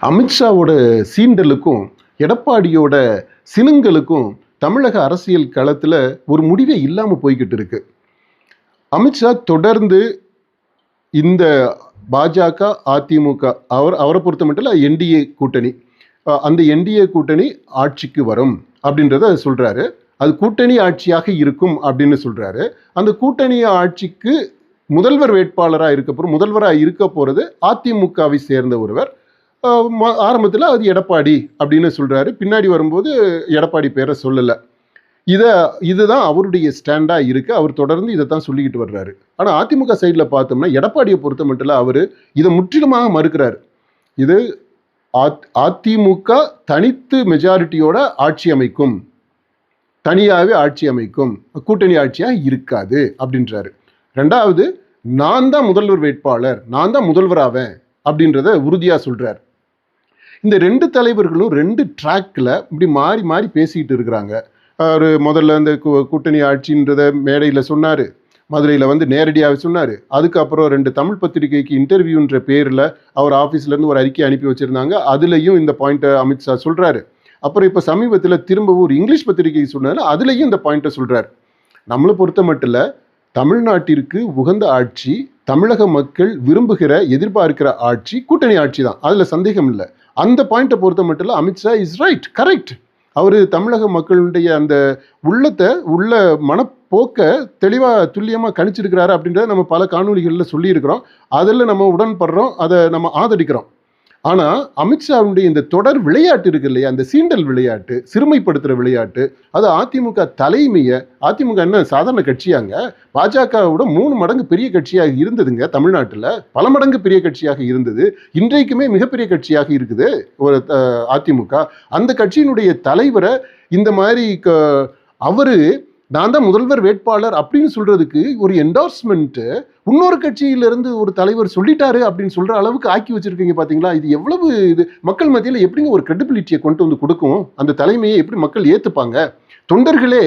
அமித்ஷாவோட சீண்டலுக்கும் எடப்பாடியோட சினுங்களுக்கும் தமிழக அரசியல் களத்தில் ஒரு முடிவே இல்லாமல் போய்கிட்டு இருக்கு. அமித்ஷா தொடர்ந்து இந்த பாஜக அதிமுக அவரை பொறுத்த மட்டும் என்டிஏ கூட்டணி, அந்த என்டிஏ கூட்டணி ஆட்சிக்கு வரும் அப்படின்றத சொல்றாரு. அது கூட்டணி ஆட்சியாக இருக்கும் அப்படின்னு சொல்றாரு. அந்த கூட்டணி ஆட்சிக்கு முதல்வர் வேட்பாளராக இருக்க போறது அதிமுகவை சேர்ந்த ஒருவர். ஆரம்பத்தில் அது எடப்பாடி அப்படின்னு சொல்றாரு. பின்னாடி வரும்போது எடப்பாடி பேரை சொல்லலை. இதுதான் அவருடைய ஸ்டாண்டா இருக்கு. அவர் தொடர்ந்து இதைத்தான் சொல்லிக்கிட்டு வர்றாரு. ஆனால் அதிமுக சைடில் பார்த்தோம்னா எடப்பாடியை பொறுத்த மட்டும் அவர் இதை முற்றிலுமாக மறுக்கிறார். இது அதிமுக தனித்து மெஜாரிட்டியோட ஆட்சி அமைக்கும், தனியாகவே ஆட்சி அமைக்கும், கூட்டணி ஆட்சியாக இருக்காது அப்படின்றாரு. ரெண்டாவது, நான் தான் முதல்வர் வேட்பாளர், நான் தான் முதல்வராவேன் அப்படின்றத உறுதியா சொல்றார். இந்த ரெண்டு தலைவர்களும் ரெண்டு ட்ராக்ல இப்படி மாறி மாறி பேசிக்கிட்டு இருக்கிறாங்க. அவர் முதல்ல இந்த கூட்டணி ஆட்சின்றத மேடையில் சொன்னார், மதுரையில் நேரடியாக சொன்னார். அதுக்கப்புறம் 2 தமிழ் பத்திரிகைக்கு இன்டர்வியூன்ற பேரில் அவர் ஆஃபீஸ்லேருந்து ஒரு அறிக்கை அனுப்பி வச்சுருந்தாங்க. அதுலேயும் இந்த பாயிண்ட்டை அமித்ஷா சொல்கிறாரு. அப்புறம் இப்போ சமீபத்தில் திரும்பவும் ஒரு இங்கிலீஷ் பத்திரிகை சொன்னார், அதுலேயும் இந்த பாயிண்ட்டை சொல்கிறார். நம்மளை பொறுத்த மட்டும் இல்லை, தமிழ்நாட்டிற்கு உகந்த ஆட்சி, தமிழக மக்கள் விரும்புகிற எதிர்பார்க்கிற ஆட்சி கூட்டணி ஆட்சி தான், அதில் சந்தேகம் இல்லை. அந்த பாயிண்ட்டை பொறுத்த மட்டும் இல்லை, அமித்ஷா இஸ் ரைட், கரெக்ட். அவர் தமிழக மக்களுடைய அந்த உள்ள மனப்போக்க தெளிவாக துல்லியமாக கணிச்சிருக்கிறாரு அப்படின்றத நம்ம பல காணொலிகளில் சொல்லியிருக்கிறோம். அதில் நம்ம உடன்படுறோம், அதை நம்ம ஆதரிக்கிறோம். ஆனால் அமித்ஷாவுடைய இந்த தொடர் விளையாட்டு இருக்கு இல்லையா, அந்த சீண்டல் விளையாட்டு, சிறுமைப்படுத்துகிற விளையாட்டு, அது அதிமுக தலைமையை, அதிமுக என்ன சாதாரண கட்சியாங்க, பாஜகவோட 3 மடங்கு பெரிய கட்சியாக இருந்ததுங்க தமிழ்நாட்டில், பல மடங்கு பெரிய கட்சியாக இருந்தது, இன்றைக்குமே மிகப்பெரிய கட்சியாக இருக்குது ஒரு அதிமுக. அந்த கட்சியினுடைய தலைவரை இந்த மாதிரி அவரு நான் தான் முதல்வர் வேட்பாளர் அப்படின்னு சொல்றதுக்கு ஒரு என்டார்ஸ்மெண்ட் இன்னொரு கட்சியிலிருந்து ஒரு தலைவர் சொல்லிட்டாரு அப்படின்னு சொல்ற அளவுக்கு ஆக்கி வச்சிருக்கீங்க பாத்தீங்களா? இது எவ்வளவு இது மக்கள் மத்தியில் எப்படிங்க ஒரு கிரெடிபிலிட்டியை கொண்டு வந்து கொடுக்கும்? அந்த தலைமையை எப்படி மக்கள் ஏத்துப்பாங்க? தொண்டர்களே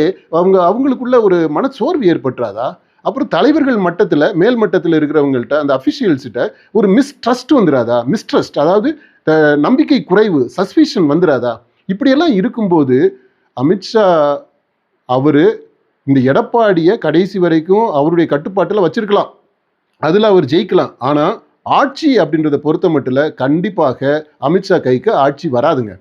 அவங்களுக்குள்ள ஒரு மனச்சோர்வு ஏற்பட்டுறாதா? அப்புறம் தலைவர்கள் மட்டத்தில், மேல் மட்டத்தில் இருக்கிறவங்கள்ட்ட, அந்த அஃபிஷியல்ஸ்கிட்ட ஒரு மிஸ்ட்ரஸ்ட் வந்துடாதா? மிஸ்ட்ரஸ்ட், அதாவது நம்பிக்கை குறைவு, சஸ்பிஷன் வந்துடாதா? இப்படியெல்லாம் இருக்கும்போது அமித்ஷா அவரு இந்த எடப்பாடியை கடைசி வரைக்கும் அவருடைய கட்டுப்பாட்டில் வச்சிருக்கலாம், அதில் அவர் ஜெயிக்கலாம். ஆனால் ஆட்சி அப்படின்றத பொறுத்த மட்டும் கண்டிப்பாக அமித்ஷா கைக்கு ஆட்சி வராதுங்க.